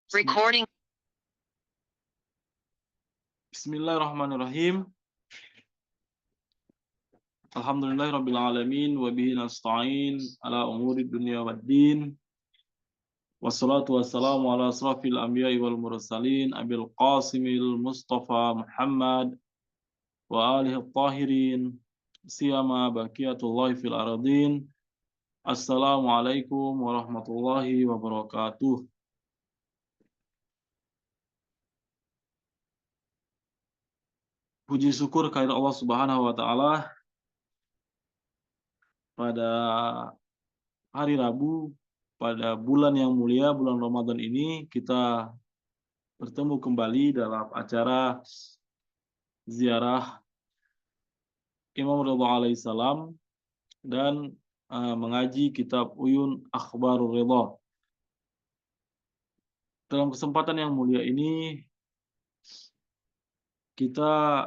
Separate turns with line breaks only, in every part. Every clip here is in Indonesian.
Recording. Bismillahirrahmanirrahim. Alhamdulillahirabbil alamin wa bihi nasta'in ala umuri dunya waddin. Wassalatu wassalamu ala asrafil anbiya'i wal mursalin abil qasimil mustafa Muhammad wa alihi at-tahirin siyama baqiyatullahi fil aradin. Assalamualaikum warahmatullahi wabarakatuh. Puji syukur kehadirat Allah Subhanahu wa taala pada hari Rabu pada bulan yang mulia, bulan Ramadan ini kita bertemu kembali dalam acara ziarah Imam Ridha alaihissalam dan mengaji kitab Uyun Akhbarur Ridha. Dalam kesempatan yang mulia ini kita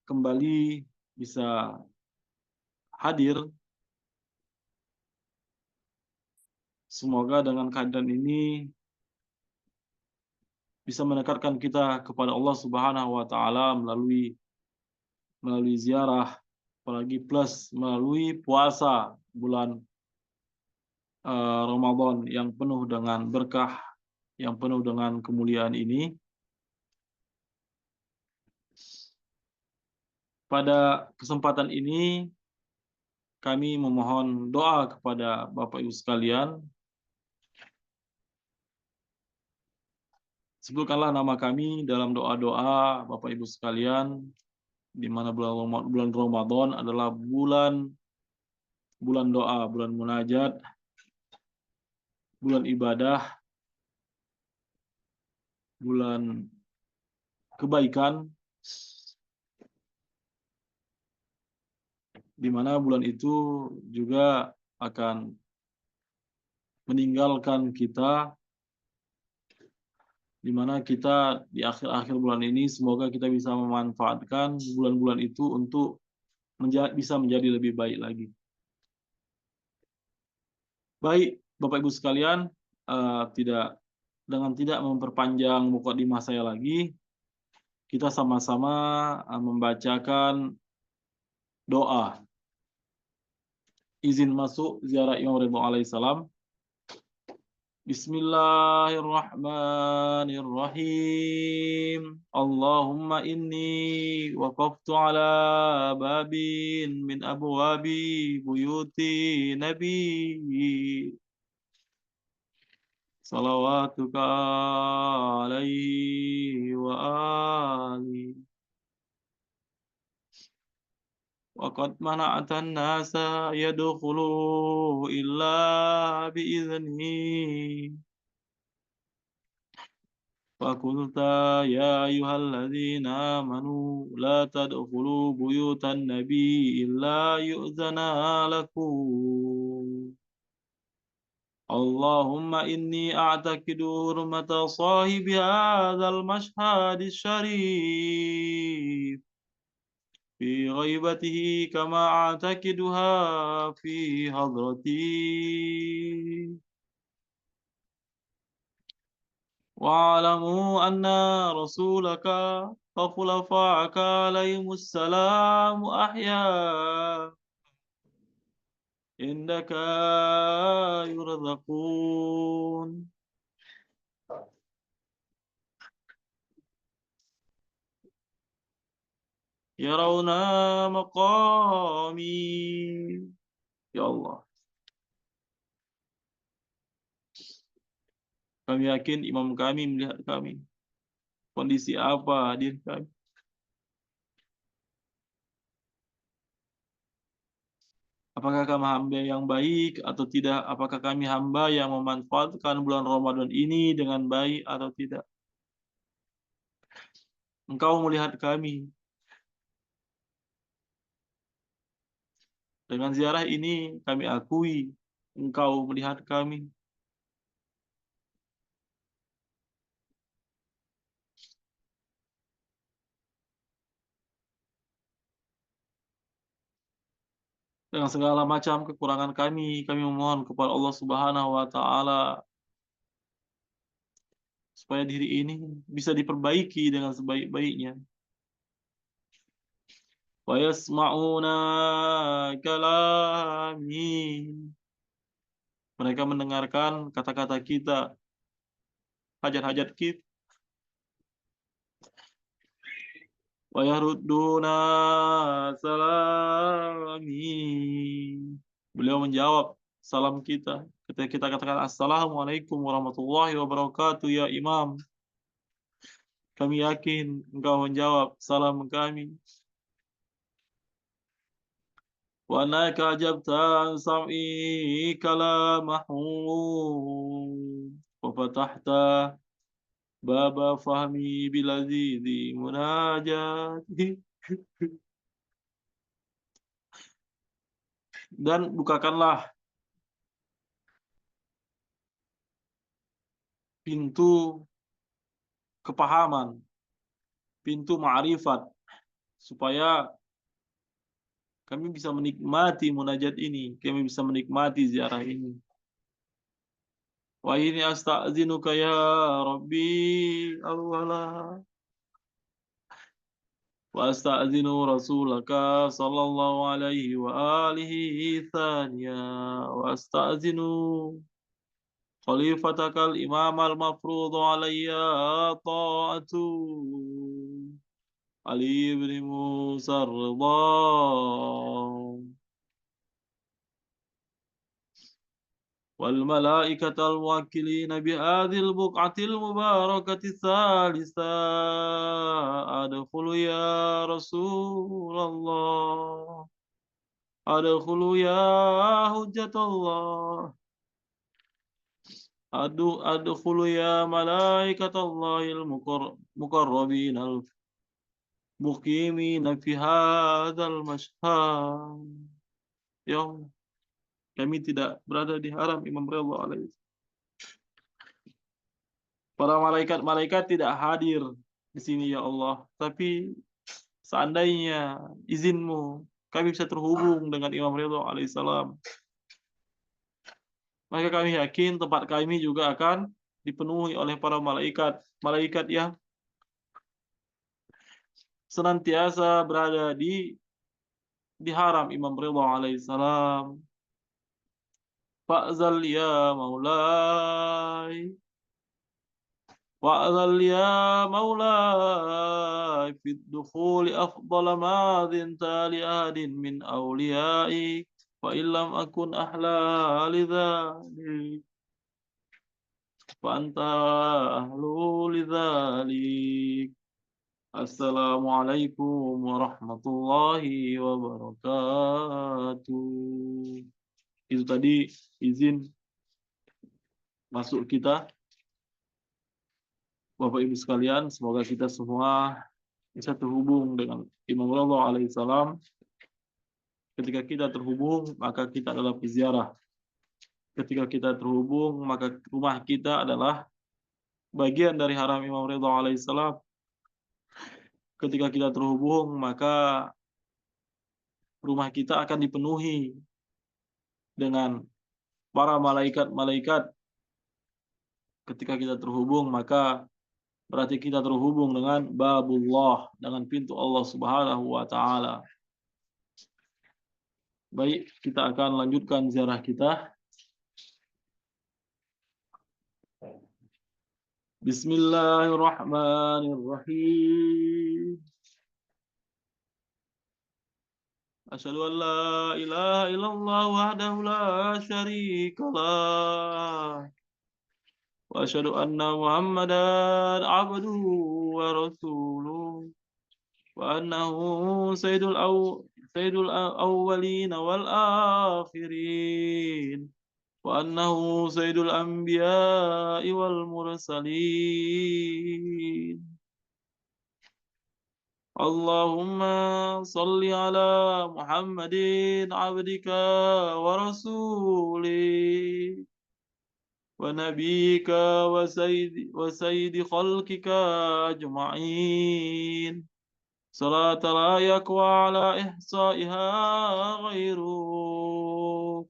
kembali bisa hadir. Semoga dengan kehadiran ini bisa mendekatkan kita kepada Allah Subhanahu wa taala melalui ziarah, apalagi plus melalui puasa bulan Ramadan yang penuh dengan berkah, yang penuh dengan kemuliaan ini. Pada kesempatan ini kami memohon doa kepada Bapak Ibu sekalian. Sebutkanlah nama kami dalam doa-doa Bapak Ibu sekalian, di mana bulan Ramadan adalah bulan doa, bulan munajat, bulan ibadah, bulan kebaikan, di mana bulan itu juga akan meninggalkan kita, di mana kita di akhir-akhir bulan ini semoga kita bisa memanfaatkan bulan-bulan itu untuk bisa menjadi lebih baik lagi. Baik, Bapak Ibu sekalian, tidak memperpanjang mukadimah saya lagi, kita sama-sama membacakan doa izin masuk ziarah Imam Ridha alaihissalam. Bismillahirrahmanirrahim. Allahumma inni waqaftu ala babin min abwabi buyuti nabi. Salawatuka alaihi wa ali. وقد منعت الناس يدخلوا إلا بإذنه فقلت يا أيها الذين آمنوا لا تدخلوا بيوت النبي إلا يؤذن لكم اللهم إني أعتقد حرمة صاحب هذا المشهد الشريف في غيبته كما أعتقدها في حضرتي واعلموا أن رسولك وخلفاءك عليهم السلام أحياء عندك يرزقون يرون مقامي. Ya Allah, kami yakin imam kami melihat kami. Kondisi apa hadir kami? Apakah kami hamba yang baik atau tidak? Apakah kami hamba yang memanfaatkan bulan Ramadan ini dengan baik atau tidak? Engkau melihat kami. Dengan ziarah ini kami akui Engkau melihat kami. Dengan segala macam kekurangan kami memohon kepada Allah Subhanahu wa taala supaya diri ini bisa diperbaiki dengan sebaik-baiknya. Wa yasma'una kalami. Mereka mendengarkan kata-kata kita, hajat-hajat kita. Wa yarudduna salami. Beliau menjawab salam kita ketika kita katakan assalamualaikum warahmatullahi wabarakatuh ya imam. Kami yakin engkau menjawab salam kami. Wa annaka ajabta an sam'i kalamahu wa fatahta baba fahmi bilazidi munajati. Dan bukakanlah pintu kepahaman, pintu ma'rifat, supaya kami bisa menikmati munajat ini, kami bisa menikmati ziarah ini. Wa ini asta'zinuka ya Rabbi awwala wa asta'zinu rasulaka sallallahu alaihi wa alihi thaniya wa asta'zinu khalifatakal imam al-mafruḍ alayya ta'atu Ali ibn Musa ar-Ridha والملائكة الموكلين بهذه البقعة المباركة الثالثة أدخل يا رسول الله أدخل يا حجة الله أدخل يا ملائكة الله المقربين المقيمين في هذا المشهد يوم. Kami tidak berada di haram Imam Ridha alaihi. Para malaikat-malaikat tidak hadir di sini ya Allah. Tapi seandainya izinmu, kami bisa terhubung dengan Imam Ridha alaihissalam. Maka kami yakin tempat kami juga akan dipenuhi oleh para malaikat. Malaikat yang senantiasa berada di haram Imam Ridha alaihissalam. Fa'zal ya maulai وأذل يا مولاي في الدخول أفضل ما ذنت لأحد من أوليائك وإن لم أكن أحلى لذلك فأنت أهل لذلك. السلام عليكم ورحمة الله wabarakatuh. Itu tadi izin masuk kita. Bapak Ibu sekalian, semoga kita semua bisa terhubung dengan Imam Ridha alaihissalam. Ketika kita terhubung, maka kita adalah peziarah. Ketika kita terhubung, maka rumah kita adalah bagian dari haram Imam Ridha alaihissalam. Ketika kita terhubung, maka rumah kita akan dipenuhi dengan para malaikat-malaikat. Ketika kita terhubung, maka berarti kita terhubung dengan babullah, dengan pintu Allah Subhanahu wa taala. Baik, kita akan lanjutkan ziarah kita. Bismillahirrahmanirrahim. Asyhadu an la ilaha illallah wahdahu la syarika lah. Wa asyhadu anna Muhammadan abduhu wa rasuluh. Wa annahu sayyidul awwalin wal akhirin. Wa annahu sayyidul anbiya'i wal mursalin. Allahumma salli ala Muhammadin abdika wa rasulih wa nabiyyika wa sayyidi khalqika ajma'in. Salata la yakwa ala ihsa'iha ghairu.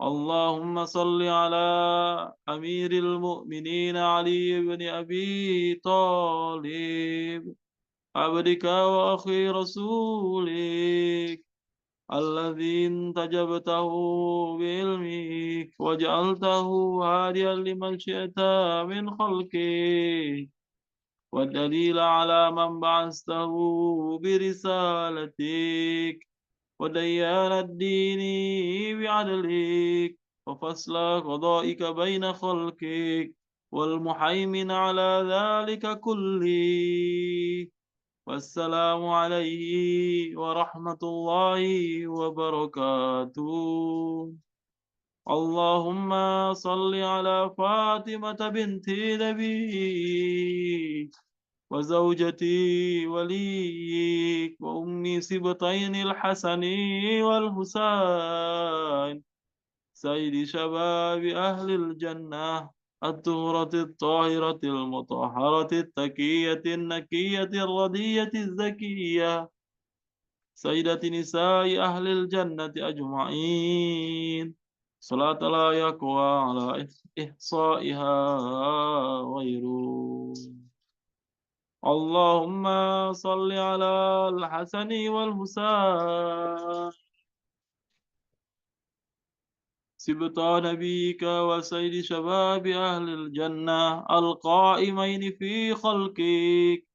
اللهم صل على أمير المؤمنين علي بن أبي طالب عبدك وأخي رسولك الذي انتجبته بعلمك وجعلته هاديا لمن شئت من خلقك والدليل على من بعثته برسالتك وديان الدين بعدلك وفصل قضائك بين خلقك والمحيمن على ذلك كله والسلام عليه ورحمة الله وبركاته. اللهم صل على فاطمة بنت نبيك وزوجتي وليك وأمي سبطين الحسن والحسين سيد شباب أهل الجنة الطهرة الطاهرة المطهرة التكية النكية الردية الزكية سيدة نساء أهل الجنة أجمعين صلاة لا يقوى على إحصائها غيره. اللهم صل على الحسن والحسين سبطا نبيك وسيد شباب أهل الجنة القائمين في خلقك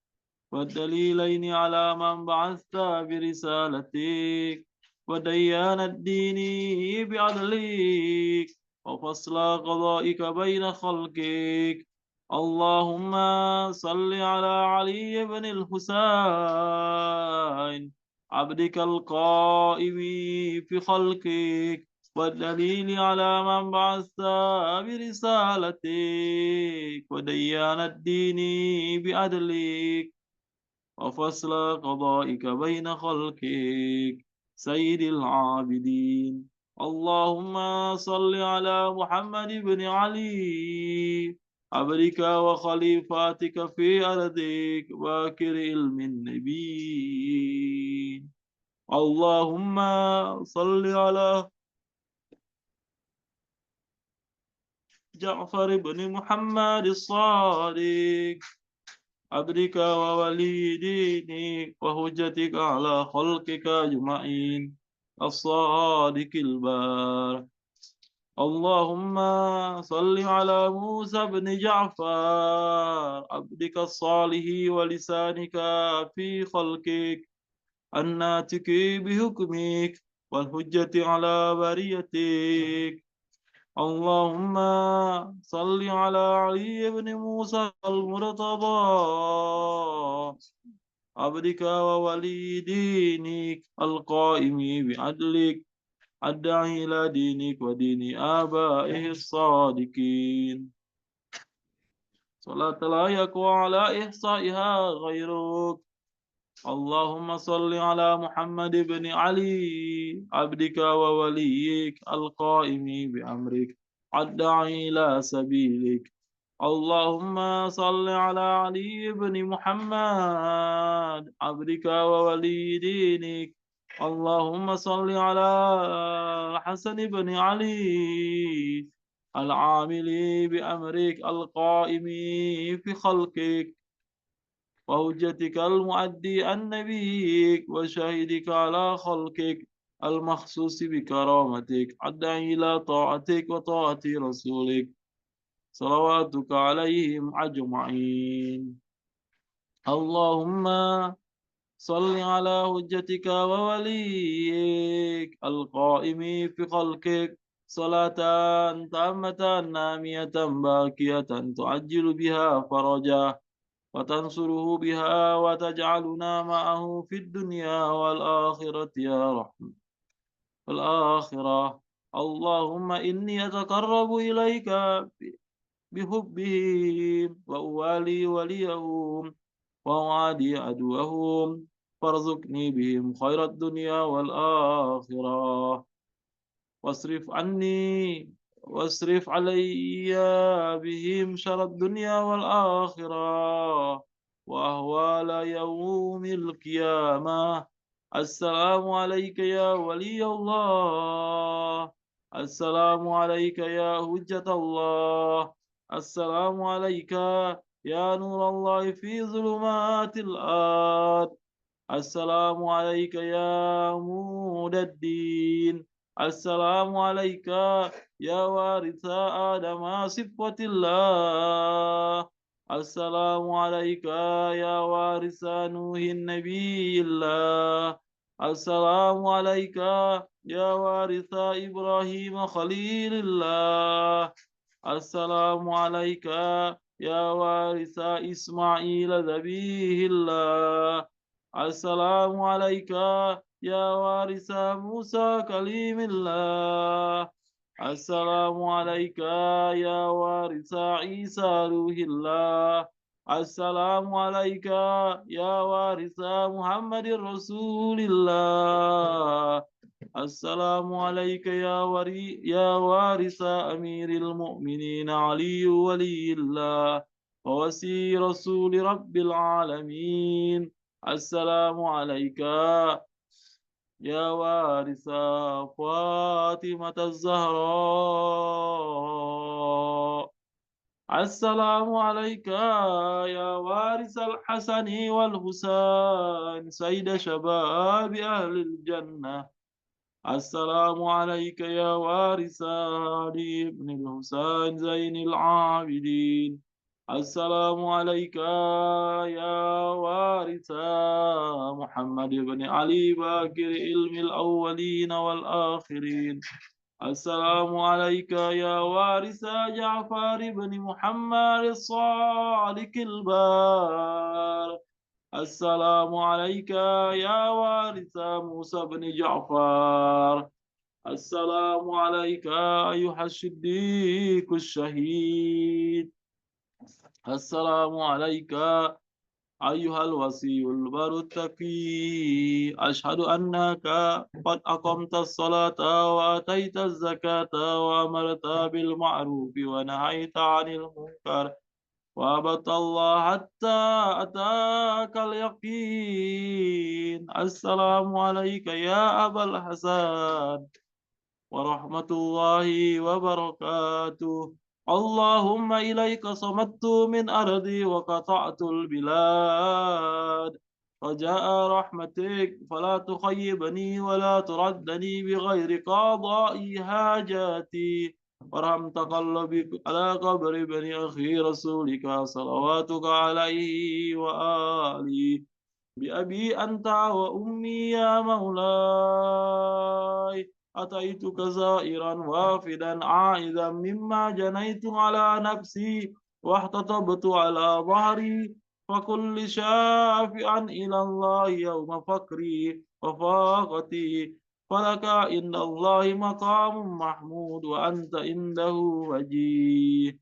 والدليلين على من بعثت برسالتك وديان الدين بعدلك وفصل قضائك بين خلقك. اللهم صل على علي بن الحسين عبدك القائم في خلقك والدليل على من بعثت برسالتك وديان الدين بعدلك وفصل قضائك بين خلقك سيد العابدين. اللهم صل على محمد بن علي عبدك وخليفاتك في أرضك باكر علم النبي. اللهم صل على جعفر بن محمد الصادق عبدك وولي دينك وهجتك على خلقك أجمعين الصادق البار. اللهم صل على موسى بن جعفر عبدك الصالح ولسانك في خلقك الناتك بحكمك والحجة على بريتك. اللهم صل على علي بن موسى المرتضى عبدك وولي دينك القائم بعدلك الداعي إلى دينك ودين آبائه الصادقين صلاة لا يقوى على إحصائها غيرك. اللهم صل على محمد بن علي عبدك ووليك القائم بأمرك الداعي إلى سبيلك. اللهم صل على علي بن محمد عبدك وولي دينك. اللهم صل على حسن بن علي العامل بأمرك القائم في خلقك وهجتك المؤدي عن نبيك وشهيدك على خلقك المخصوص بكرامتك الداعي إلى طاعتك وطاعة رسولك صلواتك عليهم أجمعين. اللهم صل على حجتك ووليك القائم في خلقك صلاة تامة نامية باكية تعجل بها فرجا وتنصره بها وتجعلنا معه في الدنيا والآخرة يا رحمة الآخرة. اللهم إني أتقرب إليك بحبهم وأوالي وليهم وأعادي عدوهم فارزقني بهم خير الدنيا والآخرة واصرف علي بهم شر الدنيا والآخرة وأهوال يوم القيامة. السلام عليك يا ولي الله. السلام عليك يا حجة الله. السلام عليك يا نور الله في ظلمات الأرض. السلام عليك يا عمود الدين. السلام عليك يا وارث آدم صفوة الله. السلام عليك يا وارث نوح النبي الله. السلام عليك يا وارث إبراهيم خليل الله. السلام عليك يا وارث إسماعيل ذبيه الله. السلام عليك يا وارث موسى كليم الله. السلام عليك يا وارث عيسى روح الله. السلام عليك يا وارث محمد رسول الله. السلام عليك يا وارث أمير المؤمنين علي ولي الله ووسي رسول رب العالمين. السلام عليك يا وارث فاطمة الزهراء. السلام عليك يا وارث الحسن والحسين سيد شباب أهل الجنة. السلام عليك يا وارث علي بن الحسين زين العابدين. السلام عليك يا وارث محمد بن علي باكر علم الأولين والآخرين. السلام عليك يا وارث جعفر بن محمد الصادق البار. السلام عليك يا وارث موسى بن جعفر. السلام عليك أيها الصديق الشهيد. السلام عليك أيها الوصي البر التقي. أشهد أنك قد أقمت الصلاة وأتيت الزكاة وأمرت بالمعروف ونهيت عن المنكر وعبدت الله حتى أتاك اليقين. السلام عليك يا أبا الحسن ورحمة الله وبركاته. اللهم إليك صمدت من أرضي وقطعت البلاد رجاء رحمتك فلا تخيبني ولا تردني بغير قضاء حاجاتي. وارحم تقلبي على قبر بني أخي رسولك صلواتك عليه وآله. بأبي أنت وأمي يا مولاي أتيتك زائرا وافدا عائدا مما جنيت على نفسي واحتطبت على ظهري فكل شافعا إلى الله يوم فقري وفاقتي. فلك إن الله مقام محمود وأنت عنده وجيه.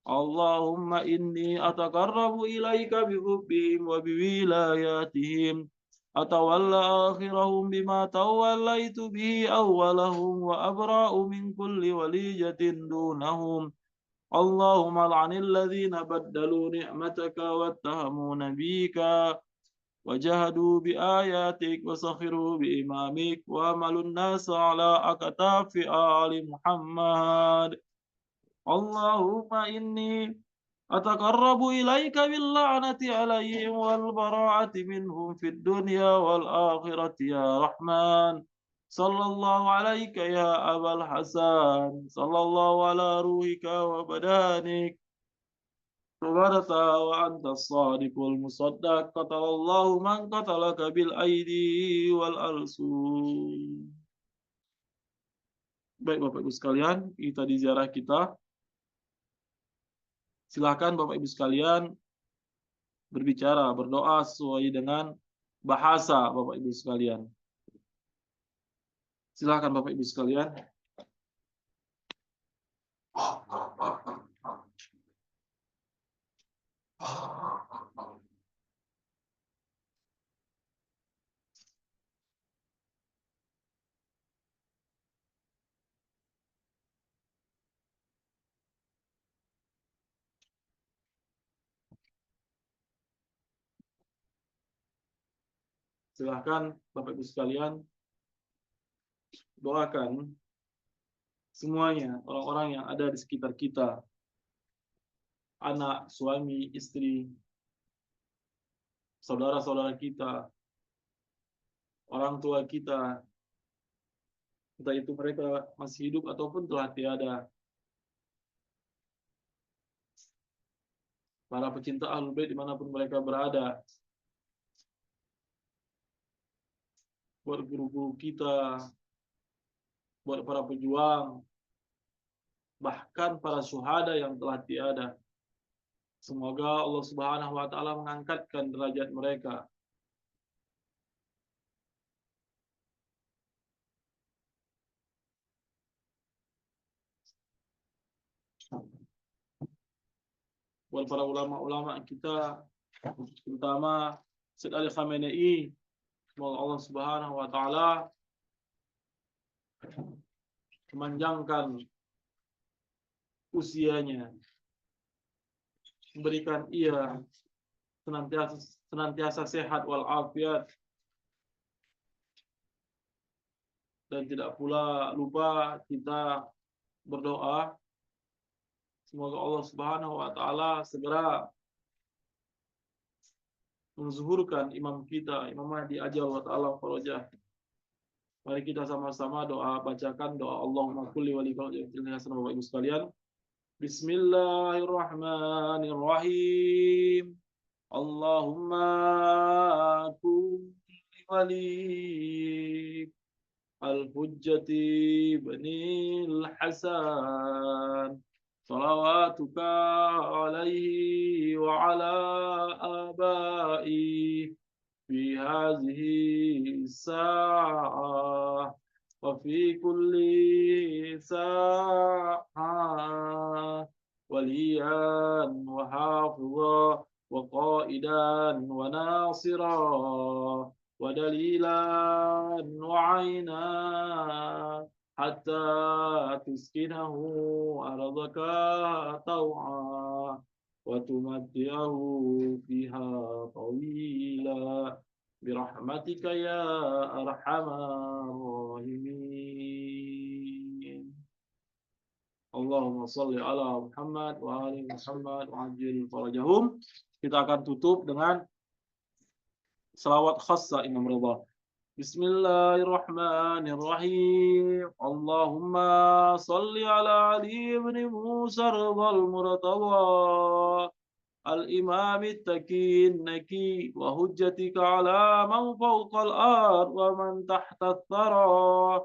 اللهم إني أتقرب إليك بحبهم وبولاياتهم. أتولى آخرهم بما توليت به أولهم وأبرأ من كل وليجة دونهم. اللهم لعن الذين بدلوا نعمتك واتهموا نبيك وجهدوا بآياتك وسخروا بإمامك وعملوا الناس على أكتاف آل محمد. اللهم إني أتقرب إليك باللعنة عليهم والبراءة منهم في الدنيا والآخرة يا رحمن. صلى الله عليك يا أبا الحسن. صلى الله على روحك وبدانك وبرت وأنت الصادق المصدق. قتل الله من قتلك بالأيدي والأرسول. Baik Bapak Ibu sekalian, kita di ziarah kita. Silakan Bapak Ibu sekalian berbicara, berdoa sesuai dengan bahasa Bapak Ibu sekalian. Silakan Bapak Ibu sekalian. Silakan Bapak Ibu sekalian doakan semuanya, orang-orang yang ada di sekitar kita, anak, suami, istri, saudara-saudara kita, orang tua kita, entah itu mereka masih hidup ataupun telah tiada. Para pecinta Ahlul Bait dimanapun mereka berada, buat guru-guru kita, buat para pejuang, bahkan para syuhada yang telah tiada. Semoga Allah Subhanahu wa taala mengangkatkan derajat mereka. Buat para ulama-ulama kita, terutama Syed Ali Khamenei, semoga Allah Subhanahu wa taala memanjangkan usianya, memberikan ia senantiasa sehat walafiat, dan tidak pula lupa kita berdoa semoga Allah Subhanahu wa taala segera menzuhurkan imam kita, Imam Mahdi ajal wa ta'ala farajah. Mari kita sama-sama bacakan doa Allahumma kulli wali hasanah wa ibu sekalian. Bismillahirrahmanirrahim. Allahumma kulli wali al-hujjati banil hasan. Salawatuka alaihi wa ala abai fi hadhihi sa'ah wa fi kulli sa'ah waliyan wa hafidha wa qaidan wa nasira wa dalilan wa aina hatta tuskinahu ardaka taw'a wa tumatti'ahu fiha tawila birahmatika ya arhamar rahimin. Allahumma salli ala Muhammad wa ali Muhammad wa ajil farajahum. Kita akan tutup dengan selawat khassa Imam Ridha. Bismillahirrahmanirrahim. Allahumma salli ala Ali ibn Musa Ridha al-Murtada al-Imam at-Taqi an-Naqi wa hujjatika ala man fawqa al-ard wa man tahta ath-thara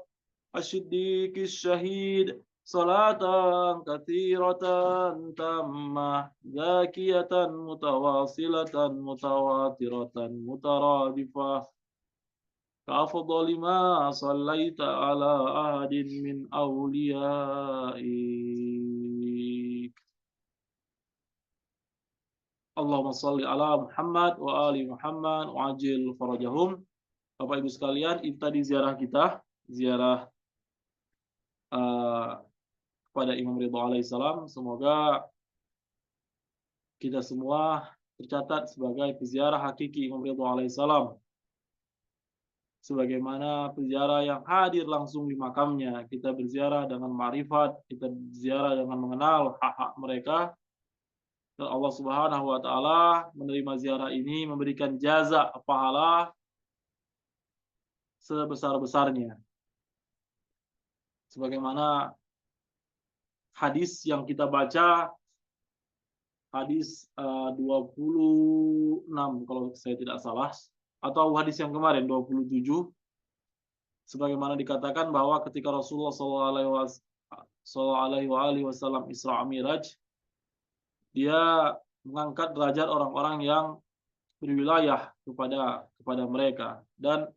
ash-Siddiq ash-Shahid salatan katsiratan tammah zakiyatan mutawasilatan mutawatiratan mutaradifah كأفضل ما صليت على أحد من أوليائك اللهم صل على Muhammad wa ali Muhammad wa ajil farajahum. Bapak Ibu sekalian, itu tadi ziarah kita, ziarah kepada Imam Ridha alaihissalam. Semoga kita semua tercatat sebagai peziarah hakiki Imam Ridha alaihissalam, sebagaimana peziarah yang hadir langsung di makamnya. Kita berziarah dengan ma'rifat, kita berziarah dengan mengenal hak-hak mereka, dan Allah Subhanahu wa taala menerima ziarah ini, memberikan jaza pahala sebesar-besarnya. Sebagaimana hadis yang kita baca, hadis 26 kalau saya tidak salah, atau hadis yang kemarin 27, sebagaimana dikatakan bahwa ketika Rasulullah SAW Isra Miraj, dia mengangkat derajat orang-orang yang berwilayah kepada mereka, dan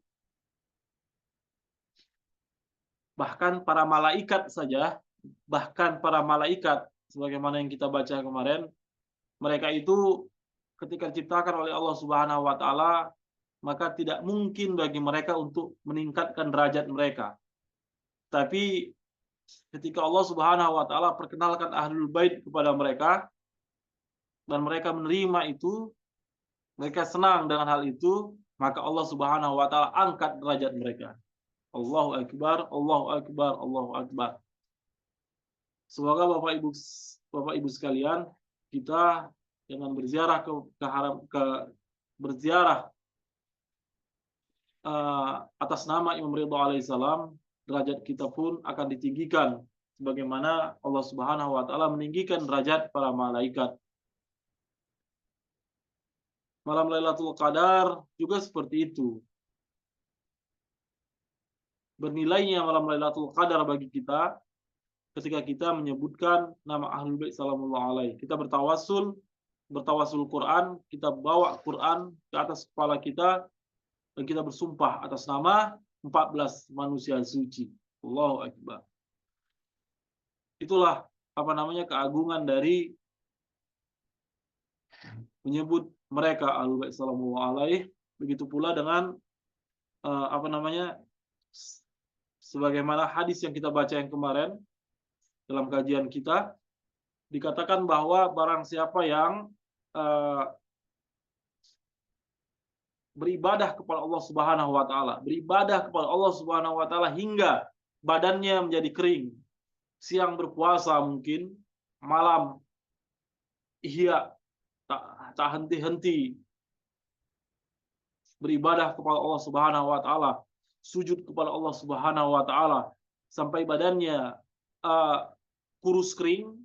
bahkan para malaikat saja, sebagaimana yang kita baca kemarin, mereka itu ketika diciptakan oleh Allah Subhanahu wa taala, maka tidak mungkin bagi mereka untuk meningkatkan derajat mereka. Tapi ketika Allah Subhanahu wa taala perkenalkan Ahlul Bait kepada mereka dan mereka menerima itu, mereka senang dengan hal itu, maka Allah Subhanahu wa taala angkat derajat mereka. Allahu akbar, Allahu akbar, Allahu akbar. Semoga Bapak Ibu sekalian, kita dengan berziarah ke berziarah atas nama Imam Ridho alaihissalam, derajat kita pun akan ditinggikan sebagaimana Allah Subhanahu wa taala meninggikan derajat para malaikat. Malam Lailatul Qadar juga seperti itu. Bernilainya malam Lailatul Qadar bagi kita ketika kita menyebutkan nama Ahlul Bait sallallahu alaihi. Kita bertawasul Quran, kita bawa Quran ke atas kepala kita dan kita bersumpah atas nama 14 manusia suci. Allahu Akbar. Itulah keagungan dari menyebut mereka Ahlul Bait sallallahu alaihi. Begitu pula dengan sebagaimana hadis yang kita baca yang kemarin dalam kajian kita, dikatakan bahwa barang siapa yang beribadah kepada Allah Subhanahu wa taala, beribadah kepada Allah Subhanahu wa taala hingga badannya menjadi kering, siang berpuasa mungkin, malam ihya tak henti-henti beribadah kepada Allah Subhanahu wa taala, sujud kepada Allah Subhanahu wa taala sampai badannya kurus kering,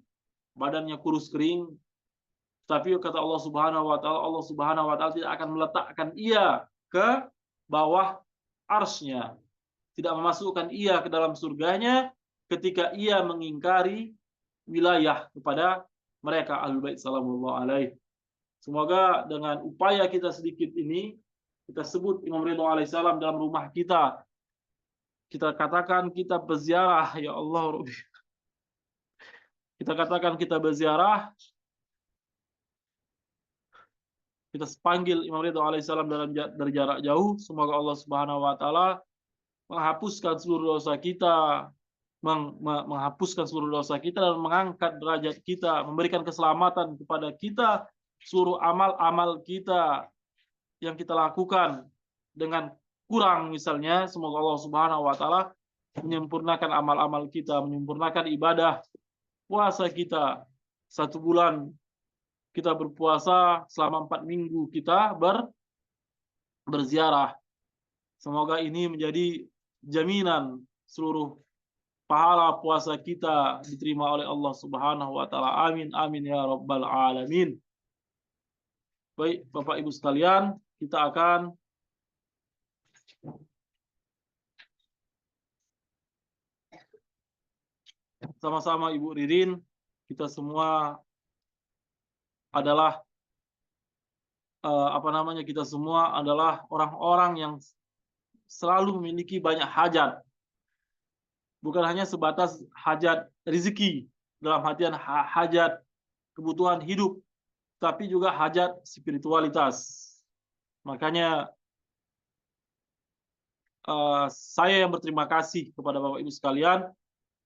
tapi kata Allah Subhanahu wa taala tidak akan meletakkan ia ke bawah arsy-Nya, tidak memasukkan ia ke dalam surganya ketika ia mengingkari wilayah kepada mereka Ahlul Bait sallallahu alaihi. Semoga dengan upaya kita sedikit ini, kita sebut Imam Ridho alaihissalam dalam rumah kita. Kita katakan kita berziarah, ya Allah Rabbi. Kita katakan kita berziarah, kita panggil Imam Ridho alaihissalam dari jarak jauh. Semoga Allah Subhanahu wa taala menghapuskan seluruh dosa kita, menghapuskan seluruh dosa kita dan mengangkat derajat kita, memberikan keselamatan kepada kita, seluruh amal-amal kita yang kita lakukan dengan kurang misalnya, semoga Allah Subhanahu wa taala menyempurnakan amal-amal kita, menyempurnakan ibadah puasa kita. 1 bulan kita berpuasa, selama 4 minggu kita berziarah. Semoga ini menjadi jaminan seluruh pahala puasa kita diterima oleh Allah Subhanahu wa taala. Amin amin ya rabbal alamin. Baik, Bapak Ibu sekalian, kita akan sama-sama Ibu Ririn, kita semua adalah kita semua adalah orang-orang yang selalu memiliki banyak hajat. Bukan hanya sebatas hajat rezeki, dalam artian hajat kebutuhan hidup, tapi juga hajat spiritualitas. Makanya saya yang berterima kasih kepada Bapak Ibu sekalian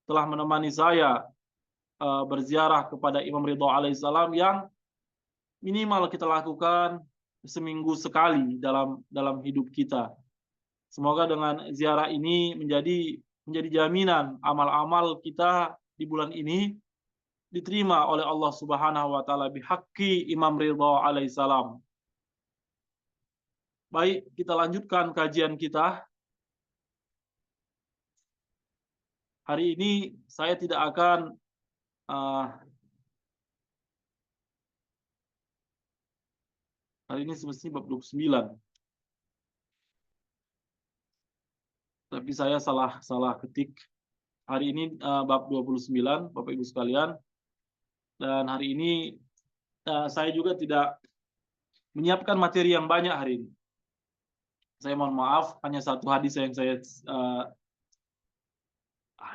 telah menemani saya berziarah kepada Imam Ridho alaihissalam yang minimal kita lakukan seminggu sekali dalam hidup kita. Semoga dengan ziarah ini menjadi jaminan amal-amal kita di bulan ini diterima oleh Allah Subhanahu wa taala bihaqqi Imam Ridho alaihissalam. Baik, kita lanjutkan kajian kita. Hari ini saya tidak akan hari ini semestinya bab 29. Tapi saya salah ketik. Hari ini bab 29, Bapak Ibu sekalian. Dan hari ini saya juga tidak menyiapkan materi yang banyak hari ini. Saya mohon maaf, hanya satu hadis yang saya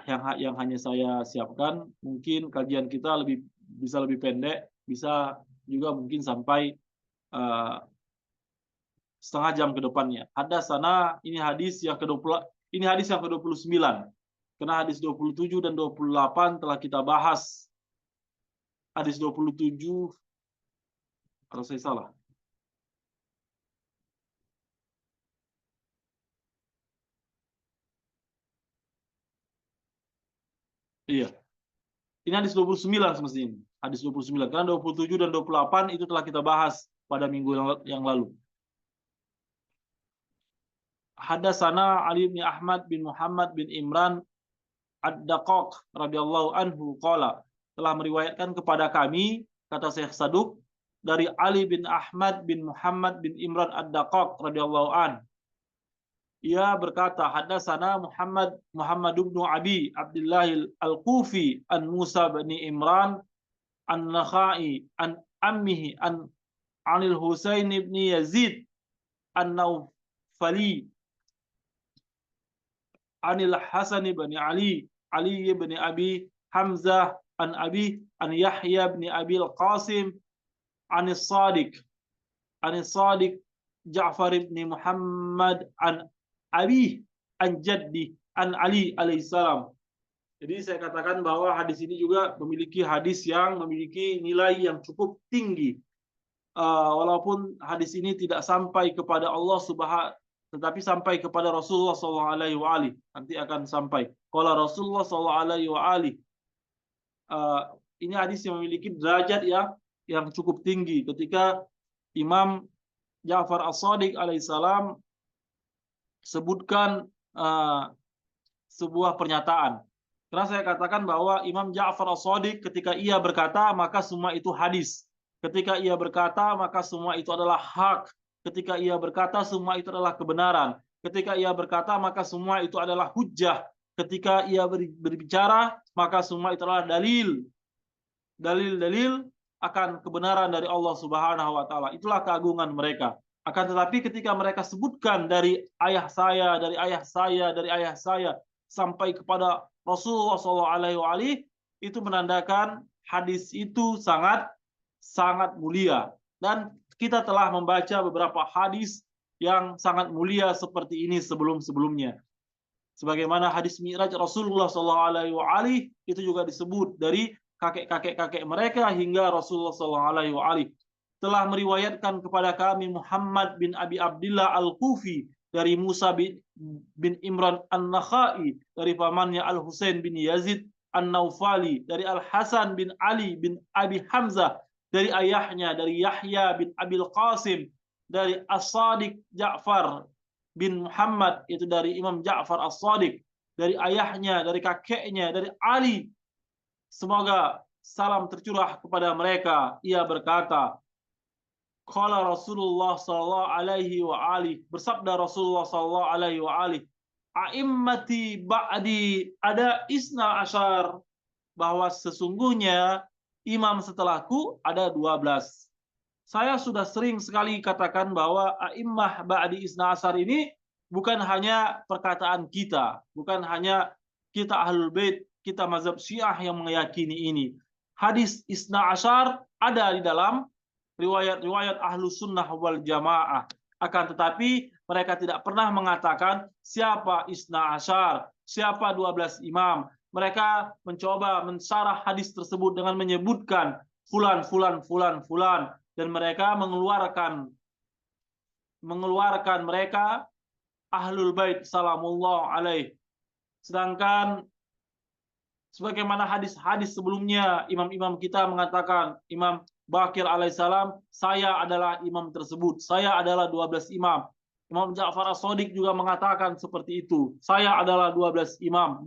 yang hanya saya siapkan. Mungkin kajian kita bisa lebih pendek, bisa juga mungkin sampai setengah jam ke depannya. Sana ini hadis yang ke-20, ini hadis yang ke-29. Karena hadis 27 dan 28 telah kita bahas. Hadis 27, kalau saya salah. Iya. Ini hadis 29 semestinya. Hadis 29. Karena 27 dan 28 itu telah kita bahas pada minggu yang lalu. Hadatsana Ali bin Ahmad bin Muhammad bin Imran Ad-Daqaq radhiyallahu anhu qala, telah meriwayatkan kepada kami, kata Syekh Saduk, dari Ali bin Ahmad bin Muhammad bin Imran Ad-Daqaq radhiyallahu an. Ia berkata, hadatsana Muhammad bin Abi Abdullah Al-Kufi an Musa bin Imran an-Nakhai an ammihi an Anil Husain bin Yazid an-Naufali Anil Hasan bin Ali bin Abi Hamzah an Yahya bin Abi Al-Qasim Anis Sadiq Ja'far bin Muhammad an jaddi an Ali alaihissalam. Jadi saya katakan bahwa hadis ini juga memiliki hadis yang memiliki nilai yang cukup tinggi. Walaupun hadis ini tidak sampai kepada Allah Subhanahu, tetapi sampai kepada Rasulullah SAW. Nanti akan sampai. Qala Rasulullah SAW. Ini hadis yang memiliki derajat yang cukup tinggi. Ketika Imam Ja'far As-Sadiq alaihissalam sebutkan sebuah pernyataan. Karena saya katakan bahwa Imam Ja'far As-Sadiq ketika ia berkata, maka semua itu hadis. Ketika ia berkata, maka semua itu adalah hak. Ketika ia berkata, semua itu adalah kebenaran. Ketika ia berkata, maka semua itu adalah hujjah. Ketika ia berbicara, maka semua itu adalah dalil. Dalil-dalil akan kebenaran dari Allah Subhanahu wa taala. Itulah keagungan mereka. Akan tetapi ketika mereka sebutkan dari ayah saya, dari ayah saya, dari ayah saya sampai kepada Rasulullah SAW, itu menandakan hadis itu sangat mulia. Dan kita telah membaca beberapa hadis yang sangat mulia seperti ini sebelum-sebelumnya. Sebagaimana hadis Mi'raj Rasulullah SAW itu juga disebut dari kakek-kakek mereka hingga Rasulullah SAW. Telah meriwayatkan kepada kami Muhammad bin Abi Abdullah Al-Kufi dari Musa bin Imran An-Nakhai dari pamannya Al-Husain bin Yazid An-Naufali dari Al-Hasan bin Ali bin Abi Hamzah dari ayahnya dari Yahya bin Abil Qasim dari As-Sadiq Ja'far bin Muhammad, itu dari Imam Ja'far As-Sadiq, dari ayahnya, dari kakeknya, dari Ali. Semoga salam tercurah kepada mereka. Ia berkata, qala Rasulullah sallallahu alaihi wa alihi, bersabda Rasulullah sallallahu alaihi wa alihi, a'immati ba'di ada isna asyar, bahwa sesungguhnya imam setelahku ada 12. Saya sudah sering sekali katakan bahwa a'immah ba'di isna asyar ini bukan hanya perkataan kita, bukan hanya kita Ahlul Bait, kita mazhab Syiah yang meyakini ini. Hadis isna asyar ada di dalam riwayat-riwayat Ahlu Sunnah wal Jamaah. Akan tetapi mereka tidak pernah mengatakan siapa isna asyar, siapa 12 imam. Mereka mencoba mensyarah hadis tersebut dengan menyebutkan fulan. Dan mereka mengeluarkan mereka Ahlul Bait salamullah alaih. Sedangkan sebagaimana hadis-hadis sebelumnya, imam-imam kita mengatakan, Imam Bakir alaihissalam, saya adalah imam tersebut. Saya adalah 12 imam. Imam Ja'far As-Sadiq juga mengatakan seperti itu. Saya adalah 12 imam.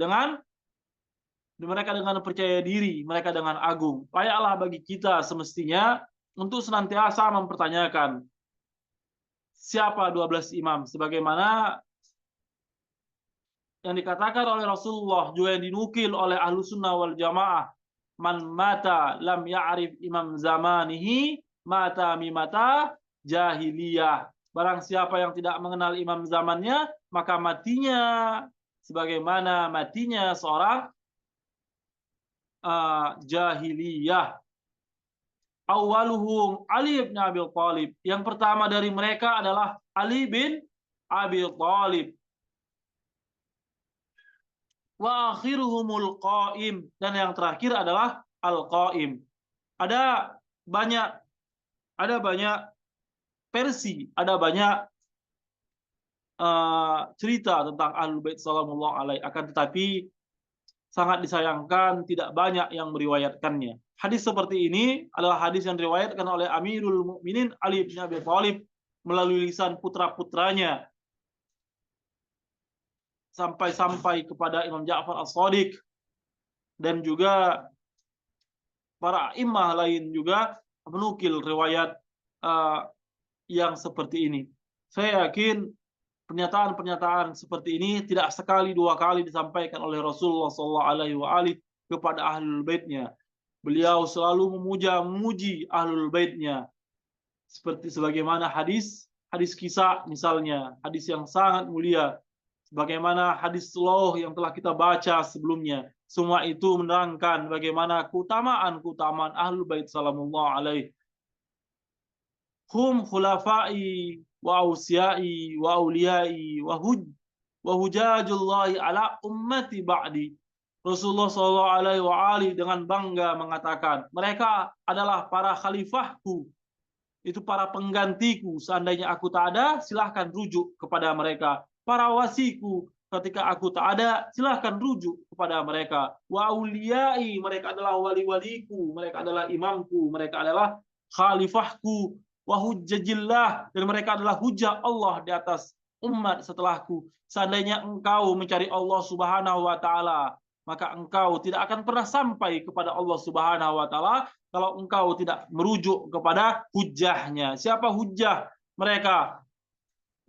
Mereka dengan percaya diri, mereka dengan agung. Layaklah bagi kita semestinya untuk senantiasa mempertanyakan siapa 12 imam. Sebagaimana yang dikatakan oleh Rasulullah, juga yang dinukil oleh Ahlu Sunnah wal Jamaah, man mata lam ya'rif imam zamanihi mata mimata jahiliyah. Barang siapa yang tidak mengenal imam zamannya, maka matinya sebagaimana matinya seorang jahiliyah. Awaluhum Ali bin Abi Thalib. Yang pertama dari mereka adalah Ali bin Abi Thalib. Wa akhiruhumul Qaim, dan yang terakhir adalah Al-Qaim. Ada banyak versi, ada banyak cerita tentang Ahlul Bait sallallahu alaihi. Akan tetapi sangat disayangkan tidak banyak yang meriwayatkannya. Hadis seperti ini adalah hadis yang diriwayatkan oleh Amirul Mukminin Ali bin Abi Thalib melalui lisan putra-putranya sampai kepada Imam Ja'far As-Shadiq, dan juga para imam lain juga menukil riwayat yang seperti ini. Saya yakin pernyataan-pernyataan seperti ini tidak sekali dua kali disampaikan oleh Rasulullah SAW kepada ahlul baitnya. Beliau selalu memuji ahlul baitnya, seperti sebagaimana hadis kisah misalnya, hadis yang sangat mulia, sebagaimana hadis loh yang telah kita baca sebelumnya. Semua itu menerangkan bagaimana keutamaan ahlul bait sallallahu alaihi. Hum khulafai wa ausiyai wa auliyai wa hujajullahi ala ummati ba'di. Rasulullah SAW dengan bangga mengatakan, mereka adalah para khalifahku, itu para penggantiku. Seandainya aku tak ada, silahkan rujuk kepada mereka. Para wasiku, ketika aku tak ada, silahkan rujuk kepada mereka. Wa auliyai, mereka adalah wali-waliku, mereka adalah imamku, mereka adalah khalifahku. Wa hujjajillah, dan mereka adalah hujah Allah di atas umat setelahku. Seandainya engkau mencari Allah Subhanahu wa taala, maka engkau tidak akan pernah sampai kepada Allah Subhanahu wa taala kalau engkau tidak merujuk kepada hujahnya. Siapa hujah mereka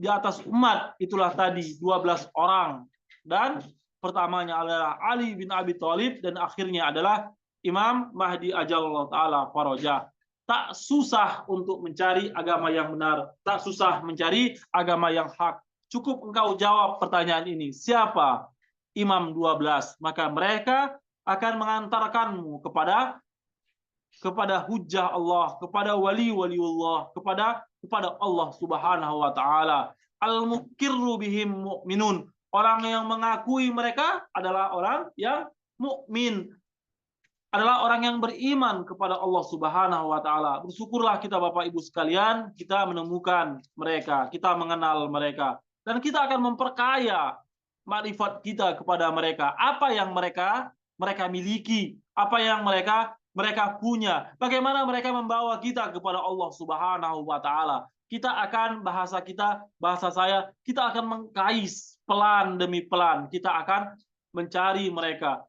di atas umat? Itulah tadi 12 orang. Dan pertamanya adalah Ali bin Abi Thalib, dan akhirnya adalah Imam Mahdi ajallahu taala faraja. Tak susah untuk mencari agama yang benar, tak susah mencari agama yang hak. Cukup engkau jawab pertanyaan ini, siapa Imam 12? Maka mereka akan mengantarkanmu kepada hujah Allah, kepada wali-waliullah, kepada Allah Subhanahu wa taala. Al-muqirru bihim mu'minun. Orang yang mengakui mereka adalah orang yang mukmin, adalah orang yang beriman kepada Allah Subhanahu wa taala. Bersyukurlah kita Bapak Ibu sekalian, kita menemukan mereka, kita mengenal mereka, dan kita akan memperkaya makrifat kita kepada mereka. Apa yang mereka miliki, apa yang mereka punya, bagaimana mereka membawa kita kepada Allah Subhanahu wa taala. Kita akan bahasa saya, kita akan mengkais pelan demi pelan. Kita akan mencari mereka.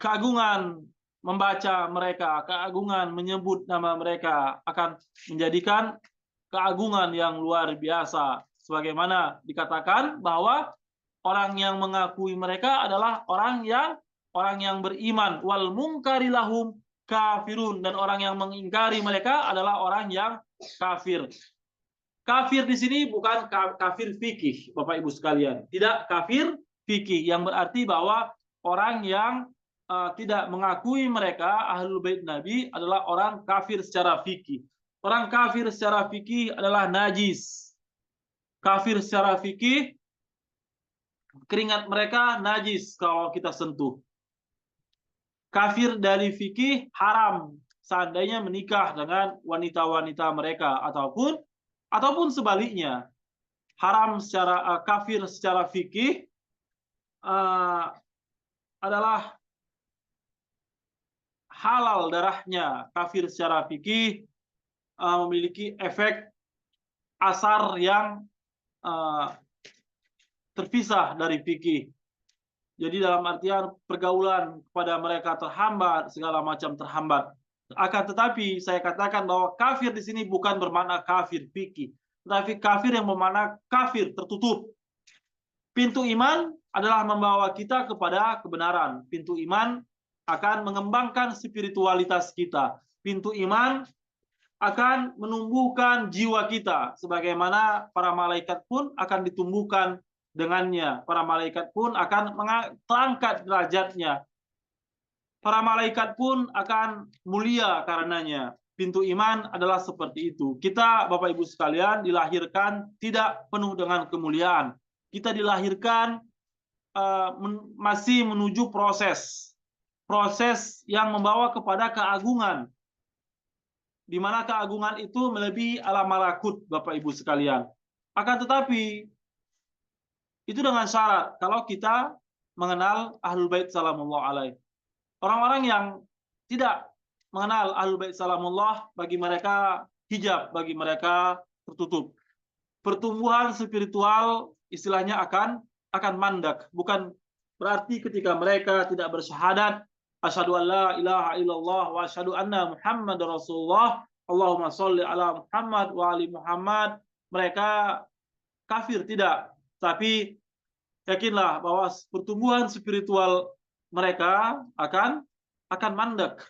Keagungan membaca mereka, keagungan menyebut nama mereka akan menjadikan keagungan yang luar biasa. Sebagaimana dikatakan bahwa orang yang mengakui mereka adalah orang yang beriman. Wal munkari lahum kafirun, dan orang yang mengingkari mereka adalah orang yang kafir. Kafir di sini bukan kafir fikih, Bapak Ibu sekalian. Tidak kafir fikih yang berarti bahwa orang yang tidak mengakui mereka ahlul bait Nabi adalah orang kafir secara fikih. Orang kafir secara fikih adalah najis. Kafir secara fikih, keringat mereka najis kalau kita sentuh. Kafir dari fikih haram seandainya menikah dengan wanita-wanita mereka, ataupun sebaliknya. Haram secara kafir secara fikih adalah halal darahnya. Kafir secara fikih memiliki efek asar yang terpisah dari fikih. Jadi dalam artian pergaulan kepada mereka terhambat, segala macam terhambat. Akan tetapi saya katakan bahwa kafir di sini bukan bermakna kafir fikih, tetapi kafir yang bermakna kafir tertutup. Pintu iman adalah membawa kita kepada kebenaran. Pintu iman akan mengembangkan spiritualitas kita. Pintu iman akan menumbuhkan jiwa kita, sebagaimana para malaikat pun akan ditumbuhkan dengannya. Para malaikat pun akan mengangkat derajatnya. Para malaikat pun akan mulia karenanya. Pintu iman adalah seperti itu. Kita, Bapak Ibu sekalian, dilahirkan tidak penuh dengan kemuliaan. Kita dilahirkan masih menuju proses yang membawa kepada keagungan, di mana keagungan itu melebihi alam malakut, Bapak Ibu sekalian. Akan tetapi itu dengan syarat kalau kita mengenal Ahlul Bait salamullah alaih. Orang-orang yang tidak mengenal Ahlul Bait salamullah, bagi mereka hijab, bagi mereka tertutup. Pertumbuhan spiritual istilahnya akan mandak. Bukan berarti ketika mereka tidak bersyahadat asyhadu an la ilaha illallah wa asyhadu anna Muhammadar Rasulullah, Allahumma sholli ala Muhammad wa ali Muhammad, mereka kafir, tidak. Tapi yakinlah bahwa pertumbuhan spiritual mereka akan mandek,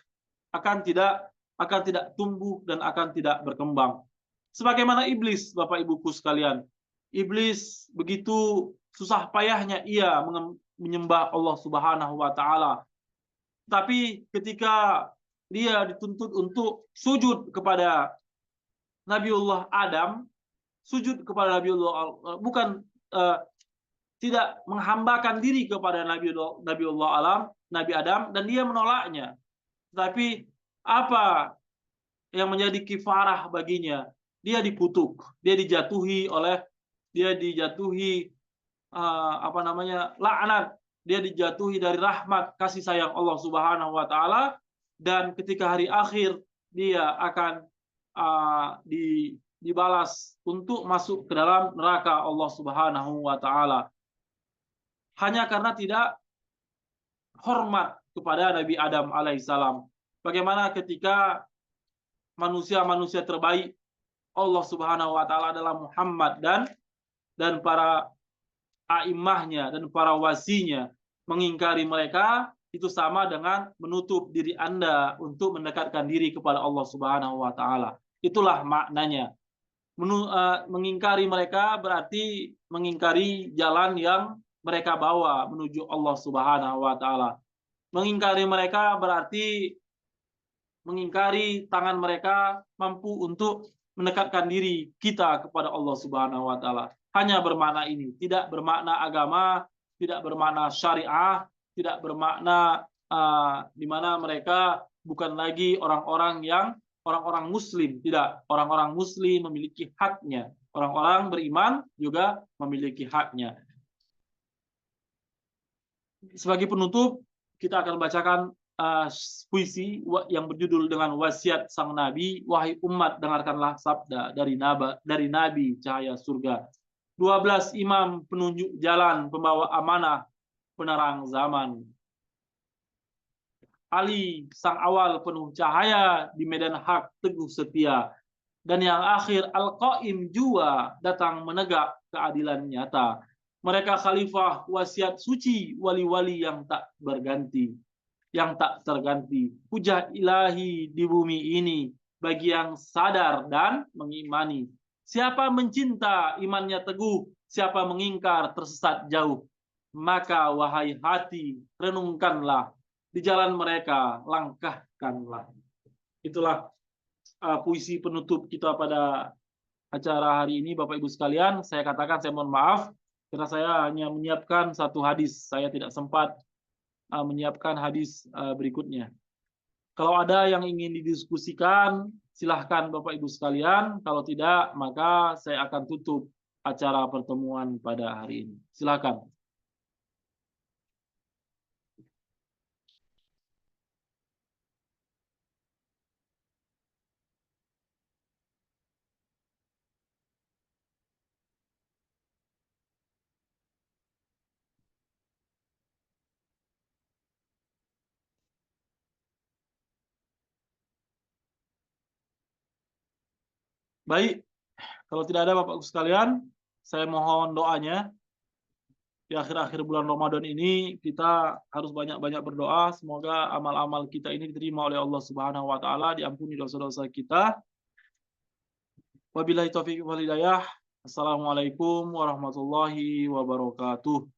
akan tidak tumbuh dan akan tidak berkembang. Sebagaimana iblis, Bapak Ibuku sekalian. Iblis begitu susah payahnya ia menyembah Allah Subhanahu wa taala. Tapi ketika dia dituntut untuk sujud kepada Nabiullah Adam, sujud kepada Nabiullah, bukan tidak menghambakan diri kepada Nabiullah Nabi Adam, dan dia menolaknya. Tapi apa yang menjadi kifarah baginya? Dia dikutuk, dia dijatuhi laknat, dia dijatuhi dari rahmat kasih sayang Allah Subhanahu wa taala, dan ketika hari akhir dia akan dibalas untuk masuk ke dalam neraka Allah Subhanahu wa taala. Hanya karena tidak hormat kepada Nabi Adam alaihissalam. Bagaimana ketika manusia-manusia terbaik Allah Subhanahu wa taala adalah Muhammad dan para a'immahnya dan para wasinya, mengingkari mereka, itu sama dengan menutup diri Anda untuk mendekatkan diri kepada Allah Subhanahu wa taala. Itulah maknanya. Mengingkari mereka berarti mengingkari jalan yang mereka bawa menuju Allah Subhanahu wa taala. Mengingkari mereka berarti mengingkari tangan mereka mampu untuk mendekatkan diri kita kepada Allah Subhanahu wa taala. Hanya bermakna ini, tidak bermakna agama, tidak bermakna syariah, tidak bermakna di mana mereka bukan lagi orang-orang muslim, tidak. Orang-orang muslim memiliki haknya. Orang-orang beriman juga memiliki haknya. Sebagai penutup, kita akan bacakan puisi yang berjudul dengan wasiat sang Nabi. Wahai umat, dengarkanlah sabda dari Nabi cahaya surga. 12 imam penunjuk jalan, pembawa amanah, penerang zaman. Ali sang awal penuh cahaya, di medan hak teguh setia. Dan yang akhir Al-Qaim jua, datang menegak keadilan nyata. Mereka khalifah wasiat suci, wali-wali yang tak berganti, yang tak terganti. Hujah ilahi di bumi ini bagi yang sadar dan mengimani. Siapa mencinta imannya teguh, siapa mengingkar tersesat jauh. Maka wahai hati, renungkanlah, di jalan mereka langkahkanlah. Itulah puisi penutup kita pada acara hari ini, Bapak Ibu sekalian. Saya katakan saya mohon maaf karena saya hanya menyiapkan satu hadis. Saya tidak sempat menyiapkan hadis berikutnya. Kalau ada yang ingin didiskusikan, silahkan Bapak Ibu sekalian. Kalau tidak, maka saya akan tutup acara pertemuan pada hari ini. Silahkan. Baik, kalau tidak ada Bapak Ibu sekalian, saya mohon doanya. Di akhir-akhir bulan Ramadan ini kita harus banyak-banyak berdoa, semoga amal-amal kita ini diterima oleh Allah Subhanahu wa taala, diampuni dosa-dosa kita. Wabillahi taufiq wal hidayah. Assalamualaikum warahmatullahi wabarakatuh.